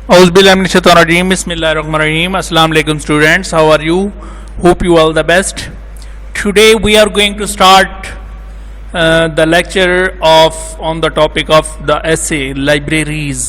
Auzubillahiminash-shaytanir-rajim. Bismillahir-rahmanir-rahim. Assalamu alaikum students. How are you? Hope you all the best. Today we are going to start the lecture on the topic of the essay libraries.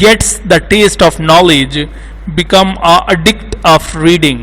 gets the taste of knowledge become a addict of reading।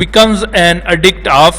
becomes an addict of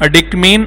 addict mean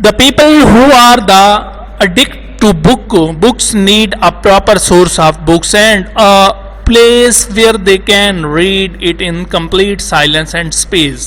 The people who are the addict to books need a proper source of books and a place where they can read it in complete silence and space।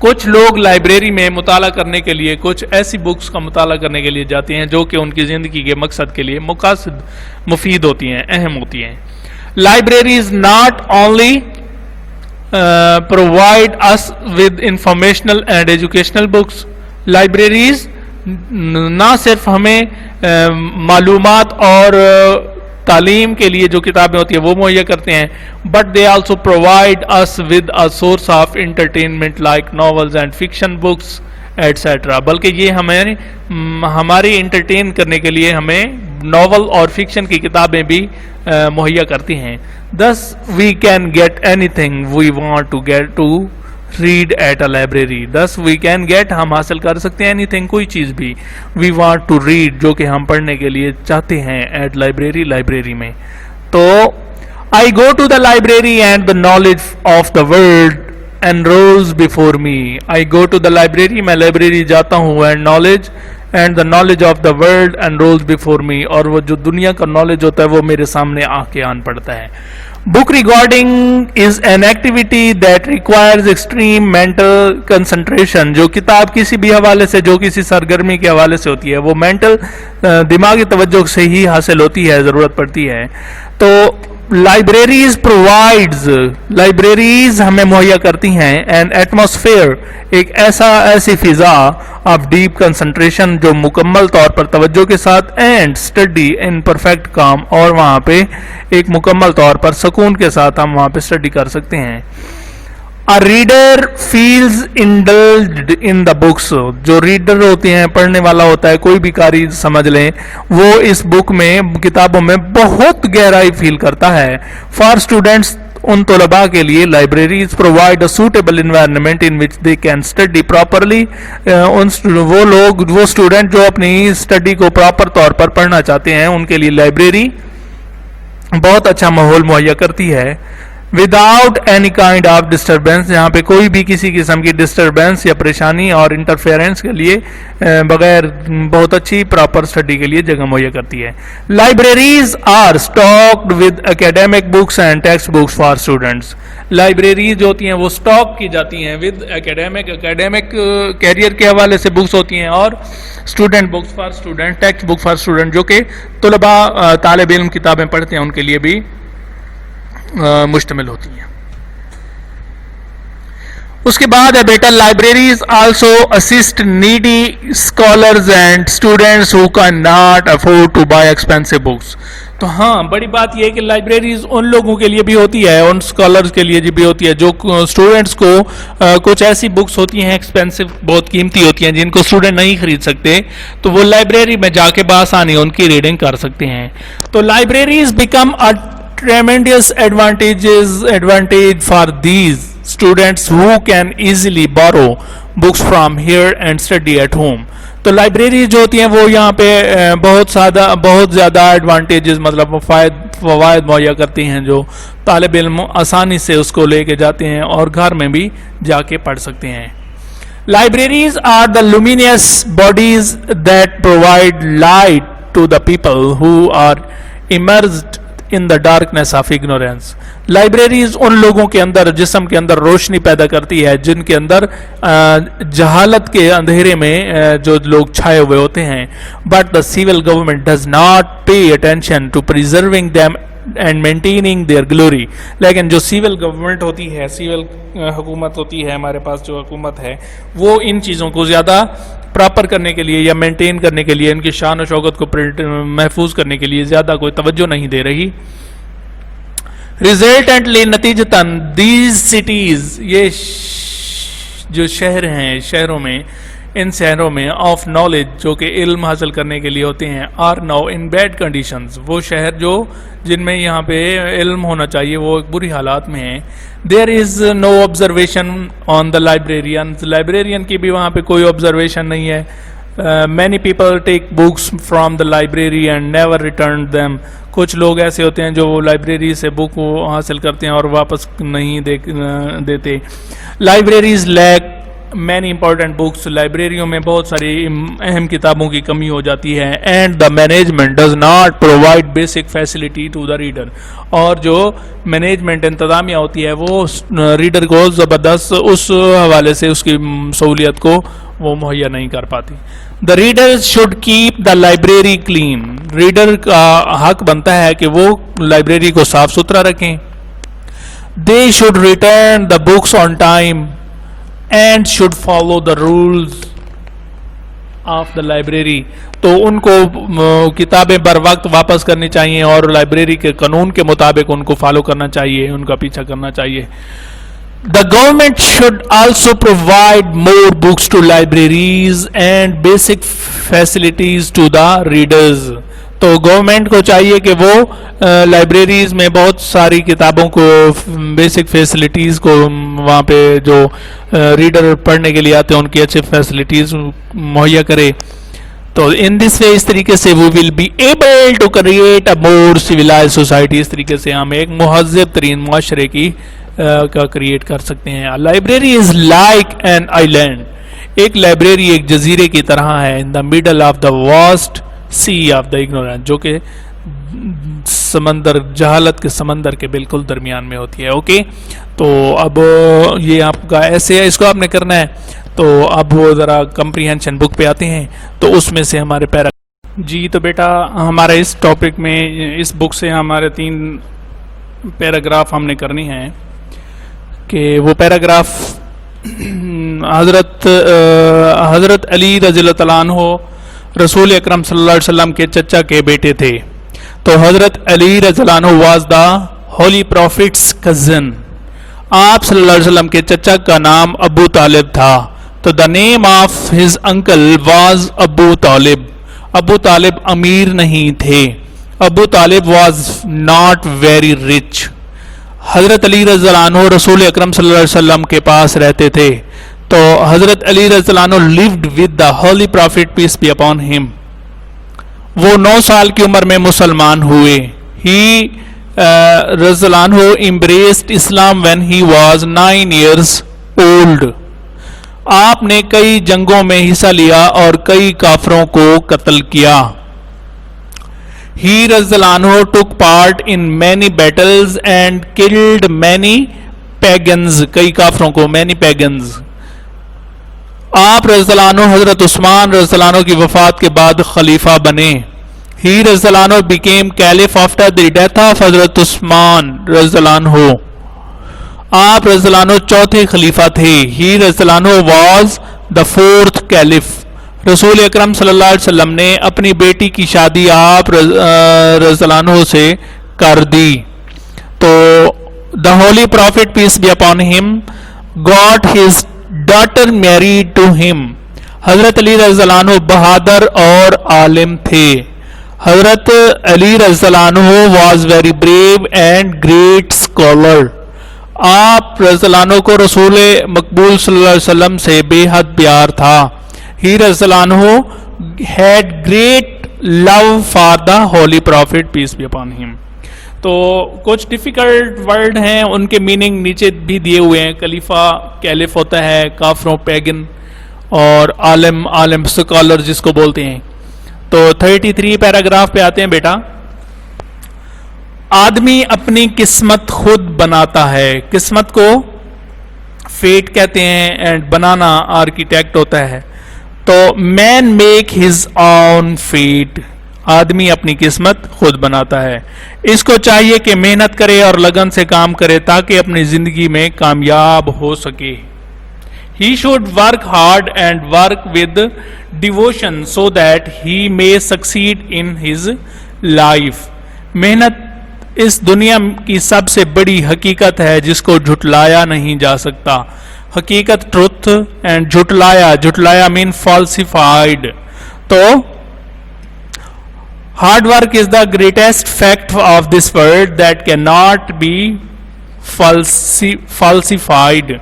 کچھ لوگ library میں مطالعہ کرنے کے لیے کچھ ایسی books کا مطالعہ کرنے کے لیے جاتے ہیں جو کہ ان کی زندگی کے مقصد کے لیے مفید ہوتی ہیں, اہم ہوتی ہیں. Libraries not only provide us with informational and educational books. Libraries نہ صرف ہمیں معلومات اور تعلیم کے لیے جو کتابیں ہوتی ہیں وہ مہیا کرتے ہیں, but they also provide us with a source of entertainment like novels and fiction books etcetera. بلکہ یہ ہماری انٹرٹین کرنے کے لیے ہمیں ناول اور فکشن کی کتابیں بھی مہیا کرتی ہیں. Thus we can get anything we want to get to read at a library. Thus we can get, ہم حاصل کر سکتے ہیں anything, کوئی چیز بھی, we want to read, جو کہ ہم پڑھنے کے لیے چاہتے ہیں, at library, لائبریری میں. تو I go to the library and the knowledge of the world enrolls before me. I go to the library, میں لائبریری جاتا ہوں, and the knowledge of the world enrolls before me, اور وہ جو دنیا کا نالج ہوتا ہے وہ میرے سامنے آ کے آن پڑتا ہے. Book reading is an activity that requires extreme mental concentration. جو کتاب کسی بھی حوالے سے, جو کسی سرگرمی کے حوالے سے ہوتی ہے, وہ mental دماغی توجہ سے ہی حاصل ہوتی ہے, ضرورت پڑتی ہے. تو لائبریریز ہمیں مہیا کرتی ہیں an atmosphere, ایک ایسی فضا of deep concentration جو مکمل طور پر توجہ کے ساتھ, and study in perfect calm, اور وہاں پہ ایک مکمل طور پر سکون کے ساتھ ہم وہاں پہ اسٹڈی کر سکتے ہیں. A reader feels indulged in the books. جو ریڈر ہوتے ہیں, پڑھنے والا ہوتا ہے, کوئی بھی قاری سمجھ لیں, وہ اس بک میں, کتابوں میں بہت گہرائی فیل کرتا ہے. For students, ان طلباء کے لیے libraries provide a suitable environment in which they can study properly. وہ اسٹوڈنٹ جو اپنی اسٹڈی کو پراپر طور پر پڑھنا چاہتے ہیں, ان کے لیے لائبریری بہت اچھا ماحول مہیا کرتی ہے. Without any kind of disturbance, یہاں پہ کوئی بھی کسی قسم کی ڈسٹربینس یا پریشانی اور انٹرفیئرنس کے لیے بغیر بہت اچھی پراپر اسٹڈی کے لیے جگہ مہیا کرتی ہے. Libraries are stocked with academic books and text books for students. Libraries جو ہوتی ہیں وہ اسٹاک کی جاتی ہیں ود اکیڈیمک کیریئر کے حوالے سے بکس ہوتی ہیں, اور student books for student, text book for student, جو کہ طلباء طالب علم کتابیں پڑھتے ہیں ان کے لیے بھی مشتمل ہوتی ہیں. اس کے بعد ہے بیٹا, libraries also assist needy scholars and students who can not afford to buy expensive books. تو ہاں, بڑی بات یہ ہے کہ لائبریریز ان لوگوں کے لیے بھی ہوتی ہے, ان اسکالرز کے لیے بھی ہوتی ہے جو اسٹوڈینٹس کو کچھ ایسی بکس ہوتی ہیں ایکسپینسو, بہت قیمتی ہوتی ہیں, جن کو اسٹوڈنٹ نہیں خرید سکتے, تو وہ لائبریری میں جا کے بآسانی ان کی ریڈنگ کر سکتے ہیں. تو libraries become tremendous advantage for these students who can easily borrow books from here and study at home. تو لائبریری جو ہوتی ہیں وہ یہاں پہ بہت زیادہ ایڈوانٹیجز, مطلب فوائد مہیا کرتی ہیں, جو طالب علم آسانی سے اس کو لے کے جاتے ہیں اور گھر میں بھی جا کے پڑھ سکتے ہیں. Libraries are the luminous bodies that provide light to the people who are immersed in the darkness of ignorance. Libraries ان لوگوں کے اندر, جسم کے اندر روشنی پیدا کرتی ہے جن کے اندر جہالت کے اندھیرے میں جو لوگ چھائے ہوئے ہوتے ہیں. But the civil government does not pay attention to preserving them and maintaining their glory. لیکن جو سیول گورنمنٹ ہوتی ہے, سیول حکومت ہوتی ہے, ہمارے پاس جو حکومت ہے, وہ ان چیزوں کو زیادہ پراپر کرنے کے لیے یا مینٹین کرنے کے لیے, ان کی شان و شوکت کو محفوظ کرنے کے لیے زیادہ کوئی توجہ نہیں دے رہی. ریزلٹنٹلی, نتیجتاً, دیز سٹیز, یہ جو شہر ہیں, شہروں میں, ان شہروں میں آف نالج, جو کہ علم حاصل کرنے کے لیے ہوتے ہیں, are now in bad conditions. وہ شہر جو جن میں یہاں پہ علم ہونا چاہیے وہ بری حالات میں ہیں. دیر از نو آبزرویشن آن دا لائبریرینز. لائبریرین کی بھی وہاں پہ کوئی آبزرویشن نہیں ہے. Many people take books from the library and never return them. کچھ لوگ ایسے ہوتے ہیں جو وہ لائبریری سے بک حاصل کرتے ہیں اور واپس نہیں دیتے. Libraries lack many important books, لائبریریوں میں بہت ساری اہم کتابوں کی کمی ہو جاتی ہے. And the management does not provide basic facility to the reader. اور جو مینجمنٹ انتظامیہ ہوتی ہے وہ ریڈر کو زبردست اس حوالے سے اس کی سہولیت کو وہ مہیا نہیں کر پاتی. The readers should keep the library clean. Reader کا حق بنتا ہے کہ وہ لائبریری کو صاف ستھرا رکھیں. They should return the books on time and should follow the rules of the library. تو ان کو کتابیں بر وقت واپس کرنی چاہیے اور لائبریری کے قانون کے مطابق ان کو فالو کرنا چاہیے, ان کا پیچھا کرنا چاہیے. The government should also provide more books to libraries and basic facilities to the readers. تو گورنمنٹ کو چاہیے کہ وہ لائبریریز میں بہت ساری کتابوں کو بیسک فیسلٹیز کو وہاں پہ جو ریڈر پڑھنے کے لیے آتے ہیں ان کی اچھے فیسلٹیز مہیا کرے. تو ان دس وے اس طریقے سے we will be able to create a more civilized society. اس طریقے سے ہم ایک مہذب ترین معاشرے کی کا کریٹ کر سکتے ہیں. Library is like an island. ایک لائبریری ایک جزیرے کی طرح ہے. In the middle of the vast sea of the ignorance, جو کہ سمندر جہالت کے سمندر کے بالکل درمیان میں ہوتی ہے. اوکے, تو اب یہ آپ کا ایسے ہے, اس کو آپ نے کرنا ہے. تو اب وہ ذرا کمپریہنشن بک پہ آتے ہیں تو اس میں سے ہمارے جی تو بیٹا ہمارا اس ٹاپک میں اس بک سے ہمارے 3 پیراگراف ہم نے کرنی ہیں کہ وہ پیراگراف حضرت علی رضی اللہ تعالیٰ عنہ رسول اکرم صلی اللہ علیہ وسلم کے چچا کے بیٹے تھے. تو حضرت علی رضی اللہ عنہ was the holy prophet's cousin. آپ صلی اللہ علیہ وسلم کے چچا کا نام ابو طالب تھا. تو the name of his uncle was Abu Talib. Abu طالب امیر نہیں تھے. ابو طالب واز ناٹ ویری رچ. حضرت علی رضی اللہ عنہ رسول اکرم صلی اللہ علیہ وسلم کے پاس رہتے تھے. تو حضرت علی رضی اللہ عنہ lived with the holy prophet peace be upon him. وہ 9 سال کی عمر میں مسلمان ہوئے. He رضی اللہ عنہ embraced Islam when he was 9 years old. آپ نے کئی جنگوں میں حصہ لیا اور کئی کافروں کو قتل کیا. He رضی اللہ عنہ took part in many battles and killed many pagans. کئی کافروں کو many pagans. آپ رضی اللہ عنہ حضرت عثمان رضی اللہ عنہ کی وفات کے بعد خلیفہ بنے. He رضی اللہ عنہ became caliph after the death of حضرت عثمان رضی اللہ عنہ. آپ رضی اللہ عنہ چوتھے خلیفہ تھے. He رضی اللہ عنہ was the 4th caliph. رسول اکرم صلی اللہ علیہ وسلم نے اپنی بیٹی کی شادی آپ رضی اللہ عنہ سے کر دی. تو the holy prophet peace be upon him got his daughter married to him. حضرت علی رضی اللہ عنہ بہادر اور عالم تھے. حضرت علی رضی اللہ عنہ was very brave and great scholar. آپ رضی اللہ عنہ کو رسول مقبول صلی اللہ علیہ وسلم سے بے حد پیار تھا. He رضی اللہ عنہ had great love for the holy prophet peace be upon him. تو کچھ ڈیفیکلٹ ورڈ ہیں, ان کے میننگ نیچے بھی دیے ہوئے ہیں. خلیفہ کیلف ہوتا ہے, کافروں پیگن, اور عالم سکالر جس کو بولتے ہیں. تو 33 پیراگراف پہ آتے ہیں بیٹا. آدمی اپنی قسمت خود بناتا ہے. قسمت کو فیٹ کہتے ہیں اینڈ بنانا آرکیٹیکٹ ہوتا ہے. تو مین میک ہز آن فیٹ. آدمی اپنی قسمت خود بناتا ہے. اس کو چاہیے کہ محنت کرے اور لگن سے کام کرے تاکہ اپنی زندگی میں کامیاب ہو سکے. He should work hard and work with devotion so that he may succeed in his life. محنت اس دنیا کی سب سے بڑی حقیقت ہے جس کو جھٹلایا نہیں جا سکتا. حقیقت ٹروتھ اینڈ جھٹلایا مین فالسیفائڈ. تو hard work is the greatest fact of this world that can not be falsified.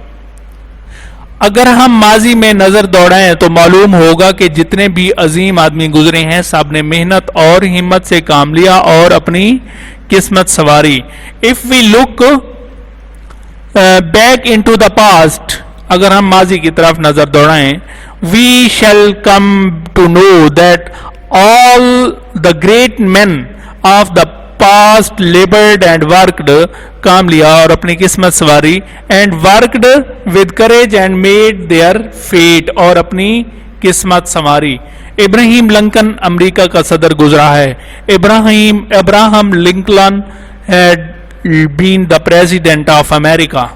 اگر ہم ماضی میں نظر دوڑائیں تو معلوم ہوگا کہ جتنے بھی عظیم آدمی گزرے ہیں سب نے محنت اور ہمت سے کام لیا اور اپنی قسمت سواری. If we look back into the past, اگر ہم ماضی کی طرف نظر دوڑائیں, we shall come to know that all the great men of the past labored and worked, کام لیا اور اپنی قسمت سواری, and worked with courage and made their fate, اور اپنی قسمت سنواری. ابراہیم لنکن امریکہ کا صدر گزرا ہے. Abraham Lincoln had been the president of America.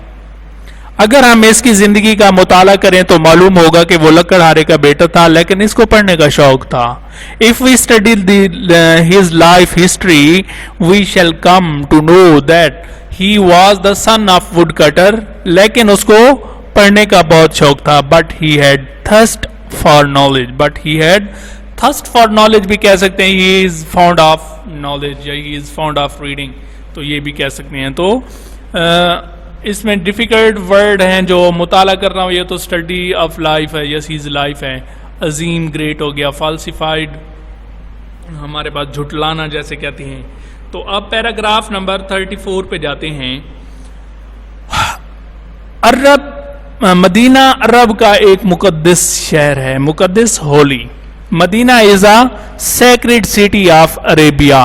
اگر ہم اس کی زندگی کا مطالعہ کریں تو معلوم ہوگا کہ وہ لکڑہارے کا بیٹا تھا, لیکن اس کو پڑھنے کا شوق تھا. If we study his life history, we shall come to know that he was the son of woodcutter, لیکن اس کو پڑھنے کا بہت شوق تھا. But he had thirst for knowledge بھی کہہ سکتے ہیں. He is fond of knowledge یا he is fond of reading, تو یہ بھی کہہ سکتے ہیں. تو اس میں ڈیفیکلٹ ورڈ ہیں جو مطالعہ کر رہا ہوں. یہ تو اسٹڈی آف لائف ہے, یس ہیز لائف ہے. عظیم گریٹ ہو گیا. فالسیفائڈ ہمارے پاس جھٹلانا جیسے کہتے ہیں. تو اب پیراگراف نمبر 34 پہ جاتے ہیں. مدینہ عرب کا ایک مقدس شہر ہے, مقدس ہولی. مدینہ از اے سیکریڈ سٹی آف عربیہ.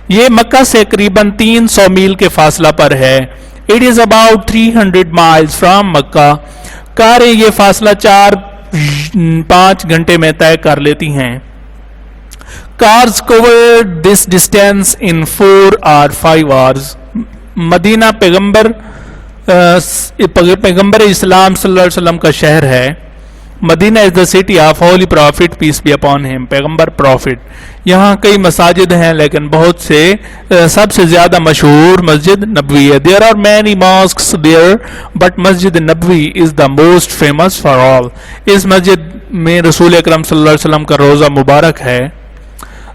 یہ مکہ سے قریباً 300 میل کے فاصلہ پر ہے. It is about 300 miles from مکہ. کاریں یہ فاصلہ 4-5 گھنٹے میں طے کر لیتی ہیں. Cars covered this distance in 4 or 5 hours. مدینہ پیغمبر اسلام صلی اللہ علیہ وسلم کا شہر ہے. Medina is the city of holy prophet, peace be upon him, پیغمبر پروفٹ. یہاں کئی مساجد ہیں لیکن بہت سے سب سے زیادہ مشہور مسجد نبوی ہے. There are many mosques there, but Masjid Nabawi is the most famous for all. اس مسجد میں رسول اکرم صلی اللہ علیہ وسلم کا روضہ مبارک ہے.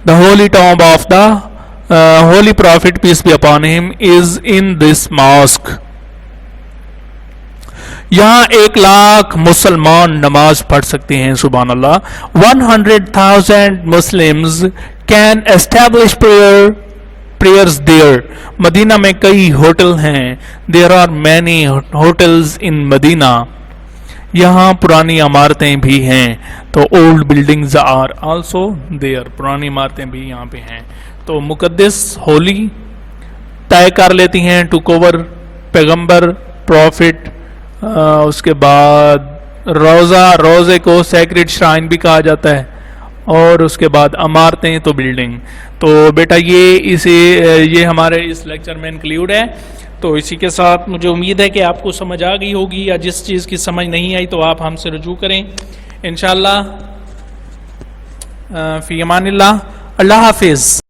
The holy tomb of the holy prophet, peace be upon him, is in this mosque. یہاں 1 لاکھ مسلمان نماز پڑھ سکتے ہیں. سبحان اللہ. 100,000 Muslims can establish prayers there. مدینہ میں کئی ہوٹل ہیں. There are many hotels in مدینہ. یہاں پرانی عمارتیں بھی ہیں. تو old buildings are also there. پرانی عمارتیں بھی یہاں پہ ہیں. تو مقدس ہولی طے کر لیتی ہیں to cover پیغمبر پروفٹ. اس کے بعد روزے کو سیکریڈ شرائن بھی کہا جاتا ہے, اور اس کے بعد عمارتیں تو بلڈنگ. تو بیٹا یہ ہمارے اس لیکچر میں انکلیوڈ ہے. تو اسی کے ساتھ مجھے امید ہے کہ آپ کو سمجھ آ گئی ہوگی, یا جس چیز کی سمجھ نہیں آئی تو آپ ہم سے رجوع کریں انشاءاللہ. فی امان اللہ. اللہ حافظ.